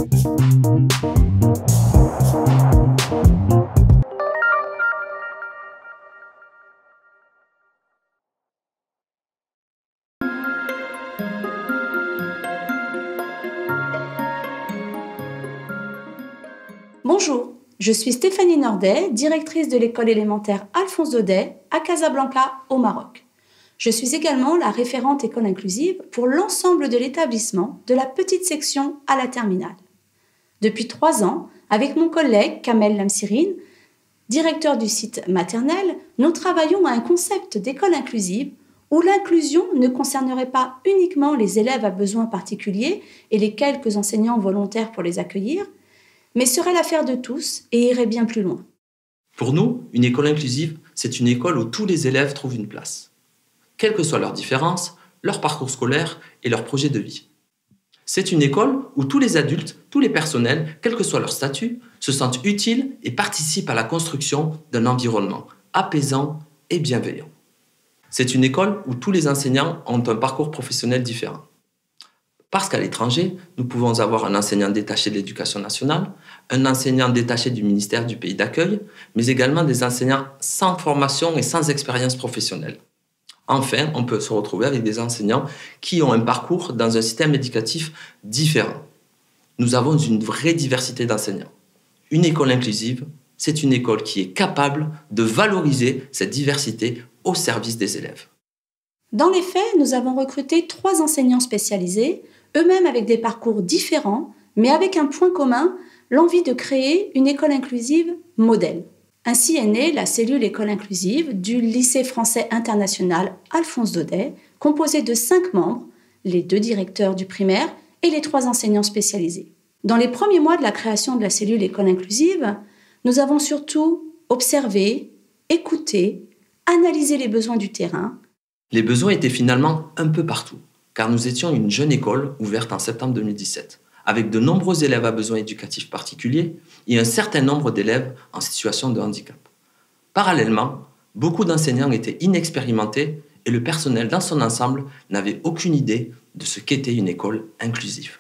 Bonjour, je suis Stéphanie Nordet, directrice de l'école élémentaire Alphonse Daudet à Casablanca, au Maroc. Je suis également la référente école inclusive pour l'ensemble de l'établissement, de la petite section à la terminale. Depuis 3 ans, avec mon collègue Kamel Lamsirine, directeur du site maternel, nous travaillons à un concept d'école inclusive où l'inclusion ne concernerait pas uniquement les élèves à besoins particuliers et les quelques enseignants volontaires pour les accueillir, mais serait l'affaire de tous et irait bien plus loin. Pour nous, une école inclusive, c'est une école où tous les élèves trouvent une place, quelles que soient leurs différences, leur parcours scolaire et leur projet de vie. C'est une école où tous les adultes, tous les personnels, quel que soit leur statut, se sentent utiles et participent à la construction d'un environnement apaisant et bienveillant. C'est une école où tous les enseignants ont un parcours professionnel différent. Parce qu'à l'étranger, nous pouvons avoir un enseignant détaché de l'Éducation nationale, un enseignant détaché du ministère du pays d'accueil, mais également des enseignants sans formation et sans expérience professionnelle. Enfin, on peut se retrouver avec des enseignants qui ont un parcours dans un système éducatif différent. Nous avons une vraie diversité d'enseignants. Une école inclusive, c'est une école qui est capable de valoriser cette diversité au service des élèves. Dans les faits, nous avons recruté 3 enseignants spécialisés, eux-mêmes avec des parcours différents, mais avec un point commun, l'envie de créer une école inclusive modèle. Ainsi est née la cellule école inclusive du lycée français international Alphonse Daudet, composée de 5 membres, les 2 directeurs du primaire et les 3 enseignants spécialisés. Dans les premiers mois de la création de la cellule école inclusive, nous avons surtout observé, écouté, analysé les besoins du terrain. Les besoins étaient finalement un peu partout, car nous étions une jeune école ouverte en septembre 2017, avec de nombreux élèves à besoins éducatifs particuliers et un certain nombre d'élèves en situation de handicap. Parallèlement, beaucoup d'enseignants étaient inexpérimentés et le personnel dans son ensemble n'avait aucune idée de ce qu'était une école inclusive.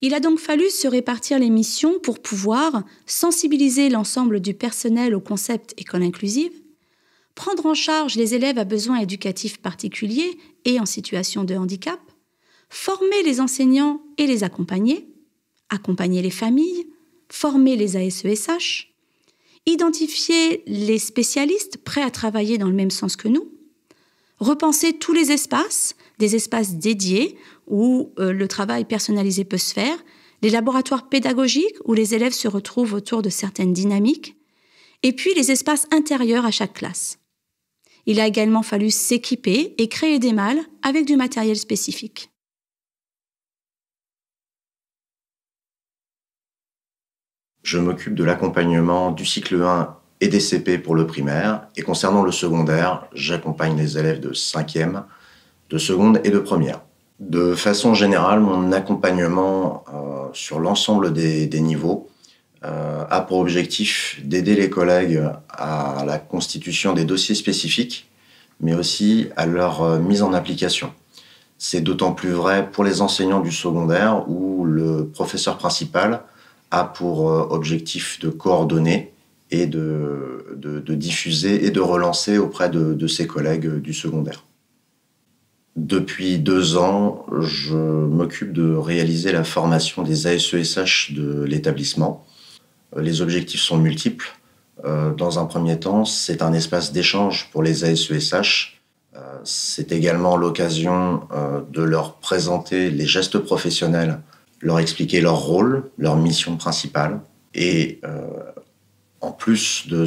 Il a donc fallu se répartir les missions pour pouvoir sensibiliser l'ensemble du personnel au concept école inclusive, prendre en charge les élèves à besoins éducatifs particuliers et en situation de handicap, former les enseignants et les accompagner les familles, former les ASESH, identifier les spécialistes prêts à travailler dans le même sens que nous, repenser tous les espaces, des espaces dédiés où le travail personnalisé peut se faire, les laboratoires pédagogiques où les élèves se retrouvent autour de certaines dynamiques, et puis les espaces intérieurs à chaque classe. Il a également fallu s'équiper et créer des malles avec du matériel spécifique. Je m'occupe de l'accompagnement du cycle 1 et des CP pour le primaire. Et concernant le secondaire, j'accompagne les élèves de 5e, de seconde et de première. De façon générale, mon accompagnement sur l'ensemble des niveaux a pour objectif d'aider les collègues à la constitution des dossiers spécifiques, mais aussi à leur mise en application. C'est d'autant plus vrai pour les enseignants du secondaire où le professeur principal a pour objectif de coordonner et de diffuser et de relancer auprès de ses collègues du secondaire. Depuis 2 ans, je m'occupe de réaliser la formation des ASESH de l'établissement. Les objectifs sont multiples. Dans un premier temps, c'est un espace d'échange pour les ASESH. C'est également l'occasion de leur présenter les gestes professionnels, leur expliquer leur rôle, leur mission principale. Et en plus de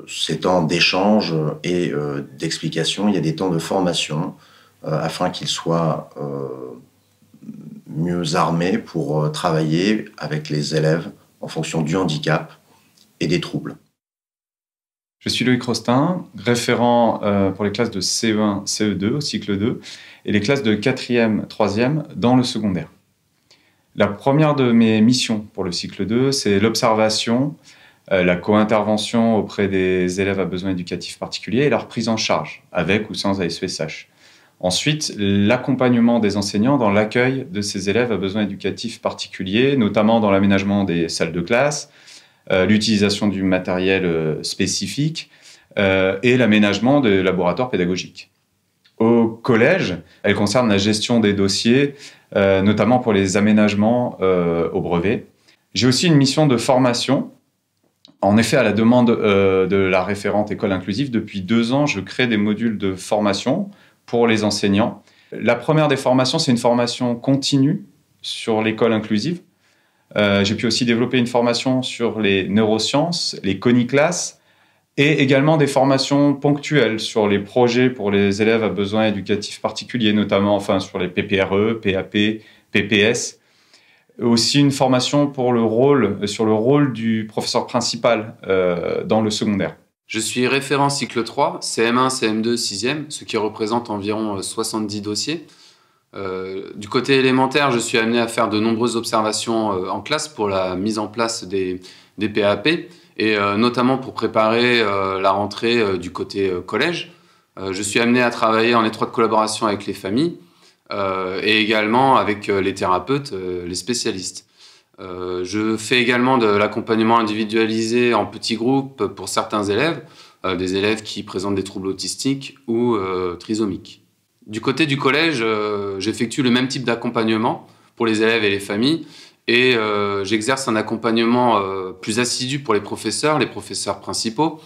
ces temps d'échange et d'explication, il y a des temps de formation afin qu'ils soient mieux armés pour travailler avec les élèves en fonction du handicap et des troubles. Je suis Loïc Rostin, référent pour les classes de CE1, CE2 au cycle 2 et les classes de 4e, 3e dans le secondaire. La première de mes missions pour le cycle 2, c'est l'observation, la co-intervention auprès des élèves à besoins éducatifs particuliers et leur prise en charge, avec ou sans ASESH. Ensuite, l'accompagnement des enseignants dans l'accueil de ces élèves à besoins éducatifs particuliers, notamment dans l'aménagement des salles de classe, l'utilisation du matériel spécifique et l'aménagement des laboratoires pédagogiques. Au collège, elle concerne la gestion des dossiers, notamment pour les aménagements au brevet. J'ai aussi une mission de formation. En effet, à la demande de la référente école inclusive, depuis 2 ans, je crée des modules de formation pour les enseignants. La première des formations, c'est une formation continue sur l'école inclusive. J'ai pu aussi développer une formation sur les neurosciences, les coniclasses, et également des formations ponctuelles sur les projets pour les élèves à besoins éducatifs particuliers, notamment sur les PPRE, PAP, PPS. Aussi une formation sur le rôle du professeur principal dans le secondaire. Je suis référent cycle 3, CM1, CM2, 6e, ce qui représente environ 70 dossiers. Du côté élémentaire, je suis amené à faire de nombreuses observations en classe pour la mise en place des PAP et notamment pour préparer la rentrée du côté collège. Je suis amené à travailler en étroite collaboration avec les familles et également avec les thérapeutes, les spécialistes. Je fais également de l'accompagnement individualisé en petits groupes pour certains élèves, des élèves qui présentent des troubles autistiques ou trisomiques. Du côté du collège, j'effectue le même type d'accompagnement pour les élèves et les familles et j'exerce un accompagnement plus assidu pour les professeurs principaux.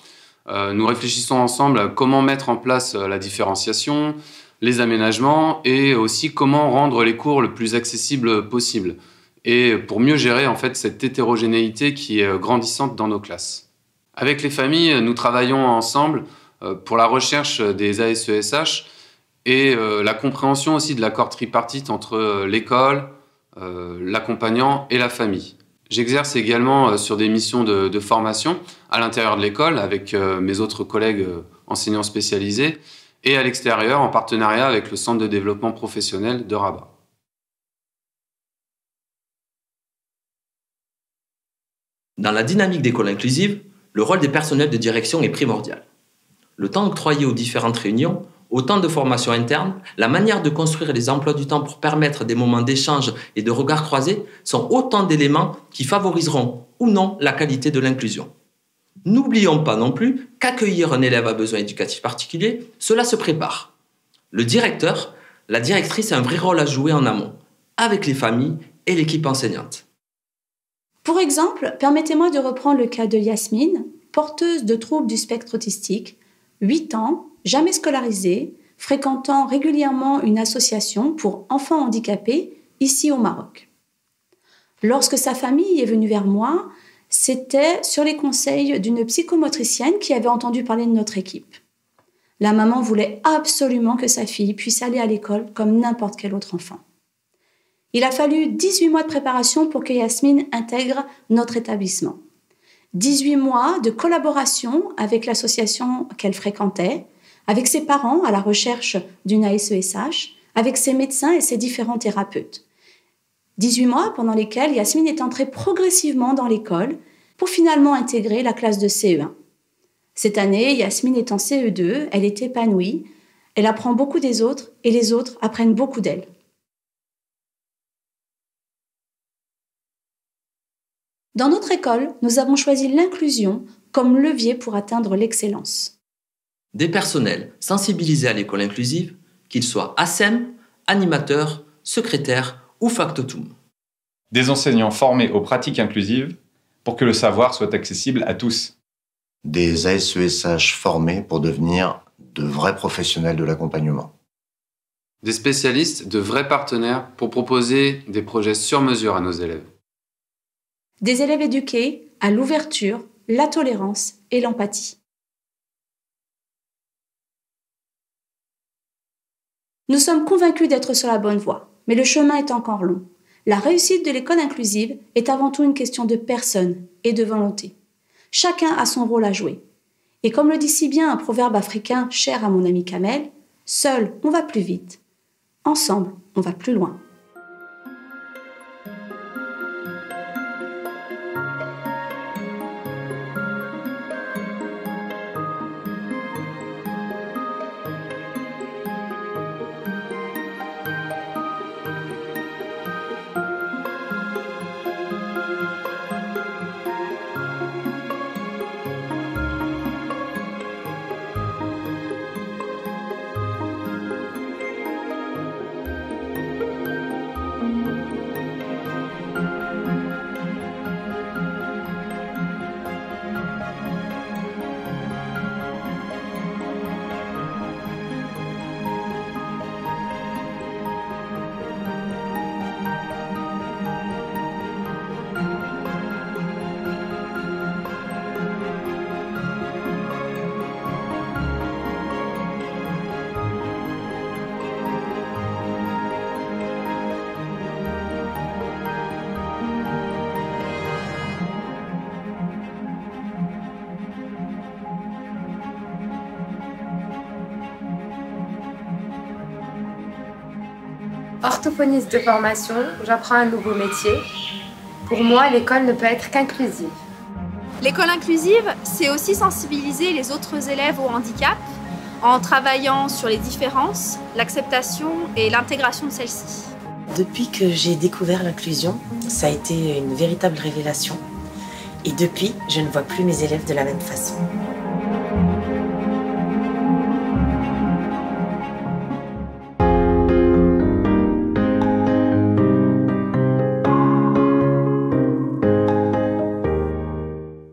Nous réfléchissons ensemble à comment mettre en place la différenciation, les aménagements et aussi comment rendre les cours le plus accessibles possible. Et pour mieux gérer en fait cette hétérogénéité qui est grandissante dans nos classes. Avec les familles, nous travaillons ensemble pour la recherche des ASESH et la compréhension aussi de l'accord tripartite entre l'école, l'accompagnant et la famille. J'exerce également sur des missions de formation à l'intérieur de l'école avec mes autres collègues enseignants spécialisés et à l'extérieur en partenariat avec le Centre de développement professionnel de Rabat. Dans la dynamique d'école inclusive, le rôle des personnels de direction est primordial. Le temps octroyé aux différentes réunions, au temps de formation interne, la manière de construire les emplois du temps pour permettre des moments d'échange et de regard croisés sont autant d'éléments qui favoriseront ou non la qualité de l'inclusion. N'oublions pas non plus qu'accueillir un élève à besoin éducatif particulier, cela se prépare. Le directeur, la directrice a un vrai rôle à jouer en amont, avec les familles et l'équipe enseignante. Pour exemple, permettez-moi de reprendre le cas de Yasmine, porteuse de troubles du spectre autistique, 8 ans, jamais scolarisée, fréquentant régulièrement une association pour enfants handicapés ici au Maroc. Lorsque sa famille est venue vers moi, c'était sur les conseils d'une psychomotricienne qui avait entendu parler de notre équipe. La maman voulait absolument que sa fille puisse aller à l'école comme n'importe quel autre enfant. Il a fallu 18 mois de préparation pour que Yasmine intègre notre établissement. 18 mois de collaboration avec l'association qu'elle fréquentait, avec ses parents à la recherche d'une ASESH, avec ses médecins et ses différents thérapeutes. 18 mois pendant lesquels Yasmine est entrée progressivement dans l'école pour finalement intégrer la classe de CE1. Cette année, Yasmine est en CE2, elle est épanouie, elle apprend beaucoup des autres et les autres apprennent beaucoup d'elle. Dans notre école, nous avons choisi l'inclusion comme levier pour atteindre l'excellence. Des personnels sensibilisés à l'école inclusive, qu'ils soient ASEM, animateurs, secrétaires ou factotum. Des enseignants formés aux pratiques inclusives pour que le savoir soit accessible à tous. Des ASESH formés pour devenir de vrais professionnels de l'accompagnement. Des spécialistes, de vrais partenaires pour proposer des projets sur mesure à nos élèves. Des élèves éduqués à l'ouverture, la tolérance et l'empathie. Nous sommes convaincus d'être sur la bonne voie, mais le chemin est encore long. La réussite de l'école inclusive est avant tout une question de personnes et de volonté. Chacun a son rôle à jouer. Et comme le dit si bien un proverbe africain cher à mon ami Kamel, « Seul, on va plus vite. Ensemble, on va plus loin. » Orthophoniste de formation, j'apprends un nouveau métier. Pour moi, l'école ne peut être qu'inclusive. L'école inclusive, c'est aussi sensibiliser les autres élèves au handicap en travaillant sur les différences, l'acceptation et l'intégration de celles-ci. Depuis que j'ai découvert l'inclusion, ça a été une véritable révélation. Et depuis, je ne vois plus mes élèves de la même façon.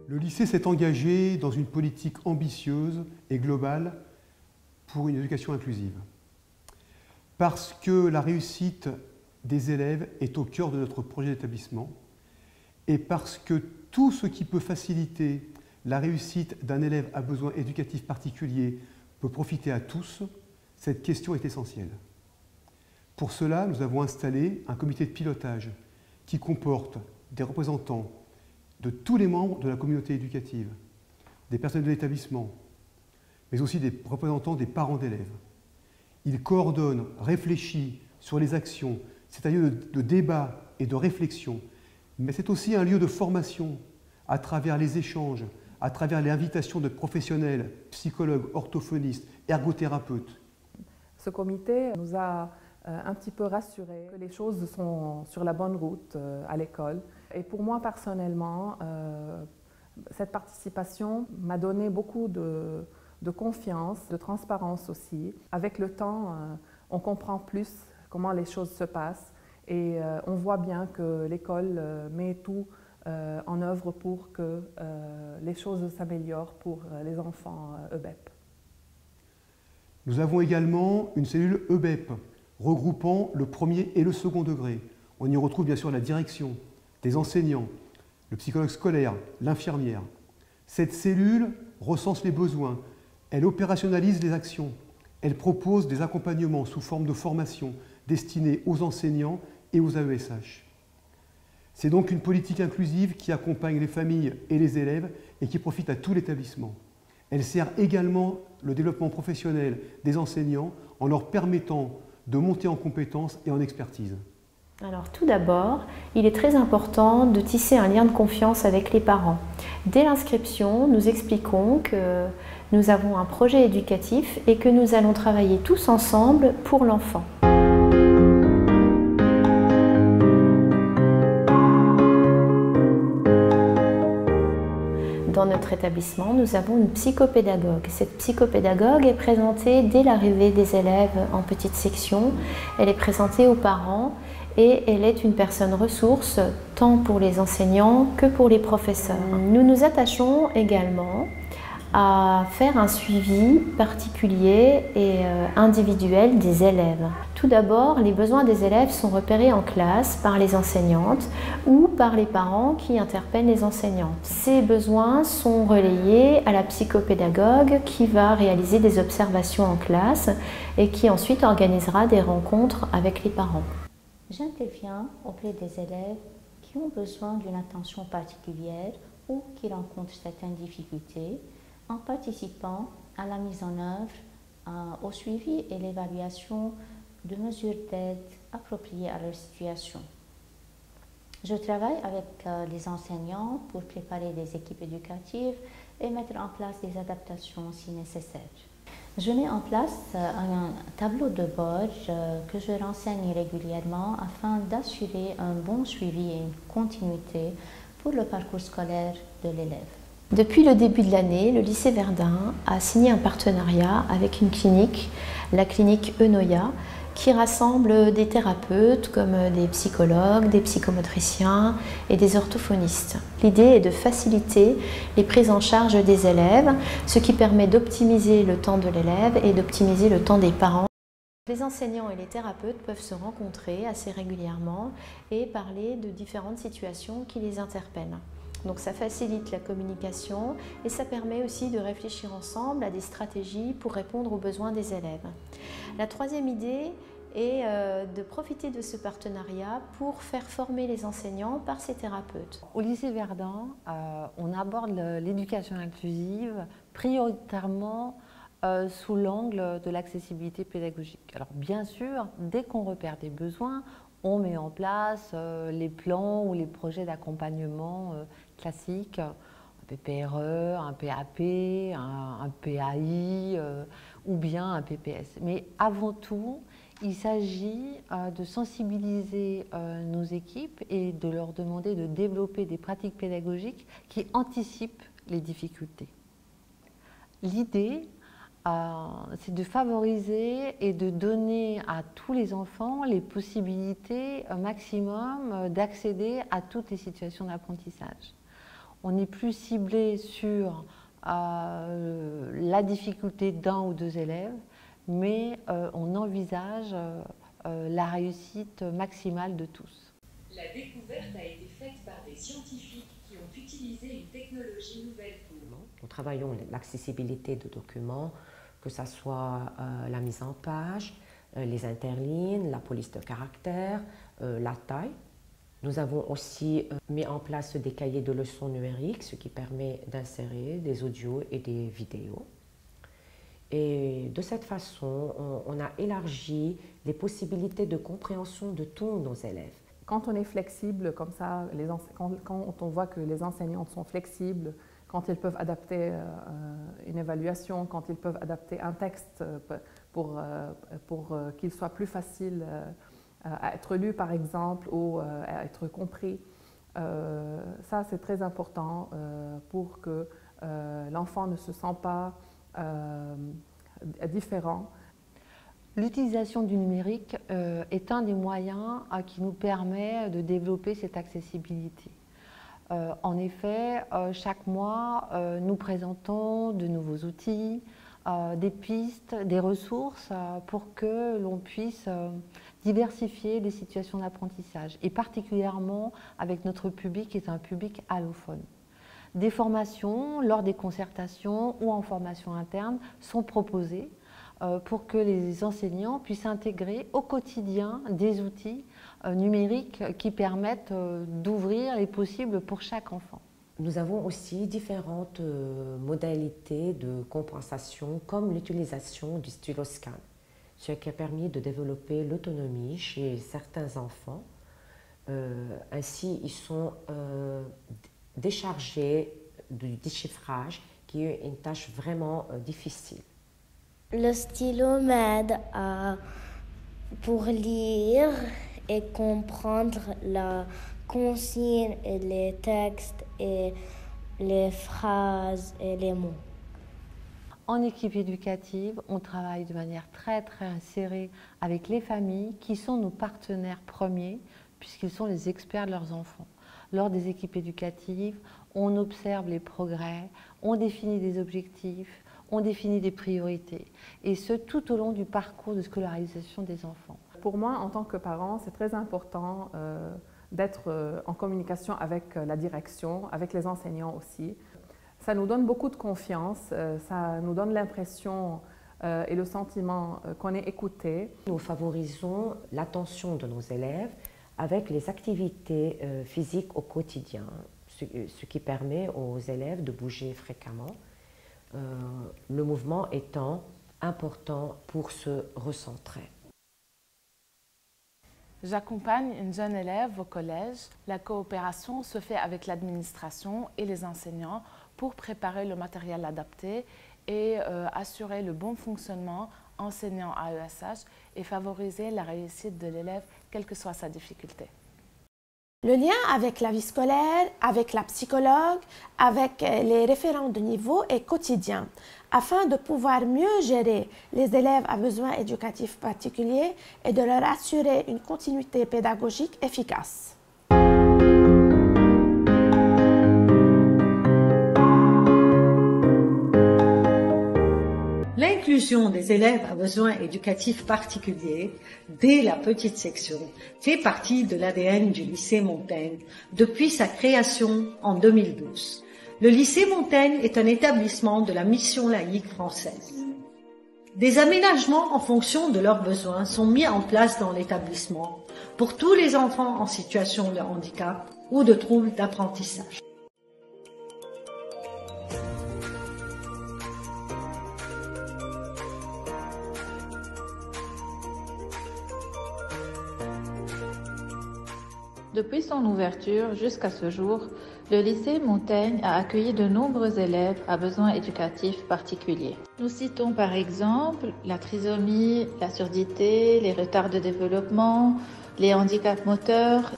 Le lycée s'est engagé dans une politique ambitieuse et globale pour une éducation inclusive. Parce que la réussite des élèves est au cœur de notre projet d'établissement et parce que tout ce qui peut faciliter la réussite d'un élève à besoins éducatifs particuliers peut profiter à tous, cette question est essentielle. Pour cela, nous avons installé un comité de pilotage qui comporte des représentants de tous les membres de la communauté éducative, des personnels de l'établissement, mais aussi des représentants des parents d'élèves. Il coordonne, réfléchit sur les actions. C'est un lieu de débat et de réflexion, mais c'est aussi un lieu de formation à travers les échanges, à travers les invitations de professionnels, psychologues, orthophonistes, ergothérapeutes. Ce comité nous a un petit peu rassurés que les choses sont sur la bonne route à l'école. Et pour moi personnellement, cette participation m'a donné beaucoup de confiance, de transparence aussi. Avec le temps, on comprend plus comment les choses se passent et on voit bien que l'école met tout en œuvre pour que les choses s'améliorent pour les enfants EBEP. Nous avons également une cellule EBEP regroupant le premier et le second degré. On y retrouve bien sûr la direction, des enseignants, le psychologue scolaire, l'infirmière. Cette cellule recense les besoins, elle opérationnalise les actions, elle propose des accompagnements sous forme de formation destinés aux enseignants et aux AESH. C'est donc une politique inclusive qui accompagne les familles et les élèves et qui profite à tout l'établissement. Elle sert également le développement professionnel des enseignants en leur permettant de monter en compétences et en expertise. Alors tout d'abord, il est très important de tisser un lien de confiance avec les parents. Dès l'inscription, nous expliquons que nous avons un projet éducatif et que nous allons travailler tous ensemble pour l'enfant. Dans notre établissement, nous avons une psychopédagogue. Cette psychopédagogue est présentée dès l'arrivée des élèves en petite section. Elle est présentée aux parents et elle est une personne ressource tant pour les enseignants que pour les professeurs. Nous nous attachons également à faire un suivi particulier et individuel des élèves. Tout d'abord, les besoins des élèves sont repérés en classe par les enseignantes ou par les parents qui interpellent les enseignantes. Ces besoins sont relayés à la psychopédagogue qui va réaliser des observations en classe et qui ensuite organisera des rencontres avec les parents. J'interviens auprès des élèves qui ont besoin d'une attention particulière ou qui rencontrent certaines difficultés en participant à la mise en œuvre, au suivi et l'évaluation de mesures d'aide appropriées à leur situation. Je travaille avec les enseignants pour préparer des équipes éducatives et mettre en place des adaptations si nécessaire. Je mets en place un tableau de bord que je renseigne régulièrement afin d'assurer un bon suivi et une continuité pour le parcours scolaire de l'élève. Depuis le début de l'année, le lycée Verdun a signé un partenariat avec une clinique, la clinique Enoya, qui rassemble des thérapeutes comme des psychologues, des psychomotriciens et des orthophonistes. L'idée est de faciliter les prises en charge des élèves, ce qui permet d'optimiser le temps de l'élève et d'optimiser le temps des parents. Les enseignants et les thérapeutes peuvent se rencontrer assez régulièrement et parler de différentes situations qui les interpellent. Donc ça facilite la communication et ça permet aussi de réfléchir ensemble à des stratégies pour répondre aux besoins des élèves. La troisième idée est de profiter de ce partenariat pour faire former les enseignants par ces thérapeutes. Au lycée Verdun, on aborde l'éducation inclusive prioritairement sous l'angle de l'accessibilité pédagogique. Alors bien sûr, dès qu'on repère des besoins, on met en place les plans ou les projets d'accompagnement classiques, un PPRE, un PAP, un PAI ou bien un PPS. Mais avant tout, il s'agit de sensibiliser nos équipes et de leur demander de développer des pratiques pédagogiques qui anticipent les difficultés. L'idée, c'est de favoriser et de donner à tous les enfants les possibilités un maximum d'accéder à toutes les situations d'apprentissage. On n'est plus ciblé sur la difficulté d'un ou deux élèves, mais on envisage la réussite maximale de tous. La découverte a été faite par des scientifiques qui ont utilisé une technologie nouvelle pour... Nous travaillons l'accessibilité de documents, que ce soit la mise en page, les interlignes, la police de caractère, la taille. Nous avons aussi mis en place des cahiers de leçons numériques, ce qui permet d'insérer des audios et des vidéos. Et de cette façon, on a élargi les possibilités de compréhension de tous nos élèves. Quand on est flexible comme ça, quand on voit que les enseignants sont flexibles, quand ils peuvent adapter une évaluation, quand ils peuvent adapter un texte pour qu'il soit plus facile à être lu par exemple ou à être compris, ça c'est très important pour que l'enfant ne se sente pas différent. L'utilisation du numérique est un des moyens qui nous permet de développer cette accessibilité. En effet, chaque mois, nous présentons de nouveaux outils, des pistes, des ressources pour que l'on puisse diversifier les situations d'apprentissage, et particulièrement avec notre public qui est un public allophone. Des formations, lors des concertations ou en formation interne, sont proposées pour que les enseignants puissent intégrer au quotidien des outils numériques qui permettent d'ouvrir les possibles pour chaque enfant. Nous avons aussi différentes modalités de compensation, comme l'utilisation du stylo-scan, ce qui a permis de développer l'autonomie chez certains enfants. Ainsi, ils sont déchargés du déchiffrage, qui est une tâche vraiment difficile. Le stylo m'aide pour lire et comprendre la consigne et les textes et les phrases et les mots. En équipe éducative, on travaille de manière très serrée avec les familles qui sont nos partenaires premiers puisqu'ils sont les experts de leurs enfants. Lors des équipes éducatives, on observe les progrès, on définit des objectifs, on définit des priorités, et ce tout au long du parcours de scolarisation des enfants. Pour moi, en tant que parent, c'est très important d'être en communication avec la direction, avec les enseignants aussi. Ça nous donne beaucoup de confiance, ça nous donne l'impression et le sentiment qu'on est écouté. Nous favorisons l'attention de nos élèves avec les activités physiques au quotidien, ce qui permet aux élèves de bouger fréquemment. Le mouvement étant important pour se recentrer. J'accompagne une jeune élève au collège. La coopération se fait avec l'administration et les enseignants pour préparer le matériel adapté et assurer le bon fonctionnement enseignant à ESH et favoriser la réussite de l'élève, quelle que soit sa difficulté. Le lien avec la vie scolaire, avec la psychologue, avec les référents de niveau est quotidien, afin de pouvoir mieux gérer les élèves à besoins éducatifs particuliers et de leur assurer une continuité pédagogique efficace. L'inclusion des élèves à besoins éducatifs particuliers dès la petite section fait partie de l'ADN du lycée Montaigne depuis sa création en 2012. Le lycée Montaigne est un établissement de la mission laïque française. Des aménagements en fonction de leurs besoins sont mis en place dans l'établissement pour tous les enfants en situation de handicap ou de troubles d'apprentissage. Depuis son ouverture jusqu'à ce jour, le lycée Montaigne a accueilli de nombreux élèves à besoins éducatifs particuliers. Nous citons par exemple la trisomie, la surdité, les retards de développement, les handicaps moteurs.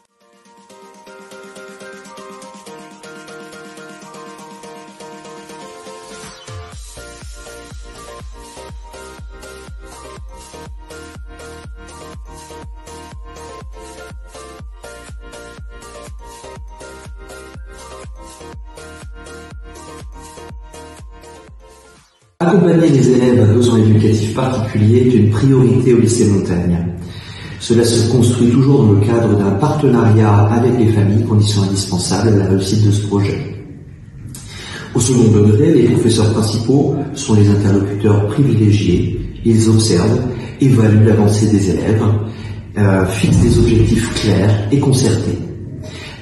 Accompagner les élèves à besoins éducatifs particuliers est une priorité au lycée Montaigne. Cela se construit toujours dans le cadre d'un partenariat avec les familles, condition indispensable à la réussite de ce projet. Au second degré, les professeurs principaux sont les interlocuteurs privilégiés. Ils observent, évaluent l'avancée des élèves, fixent des objectifs clairs et concertés.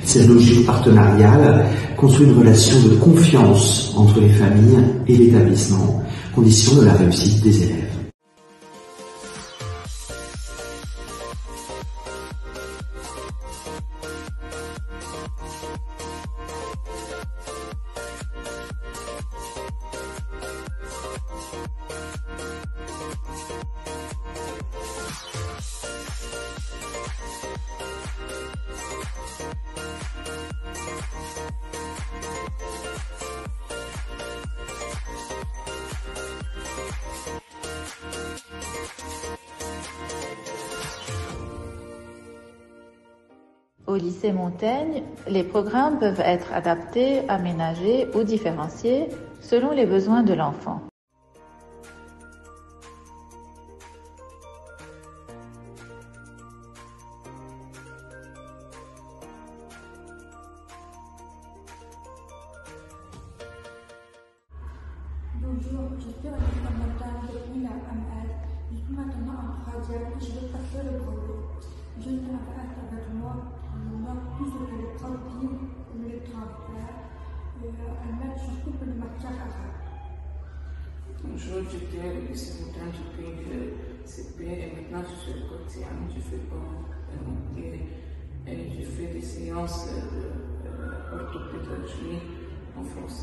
Cette logique partenariale construit une relation de confiance entre les familles et l'établissement, condition de la réussite des élèves. Au lycée Montaigne, les programmes peuvent être adaptés, aménagés ou différenciés selon les besoins de l'enfant. Bonjour, je suis Olivia Montagne depuis la ML. Je suis maintenant en troisième et je vais passer le brevet. Je ne vais pas être avec moi. On a tout ce que les cantines, les transferts, elles mettent surtout pour les matières arabes. Bonjour, j'étais au lycée Montaigne depuis le CP et maintenant je suis quotidien. Je fais je fais des séances d'orthopédagogie en France.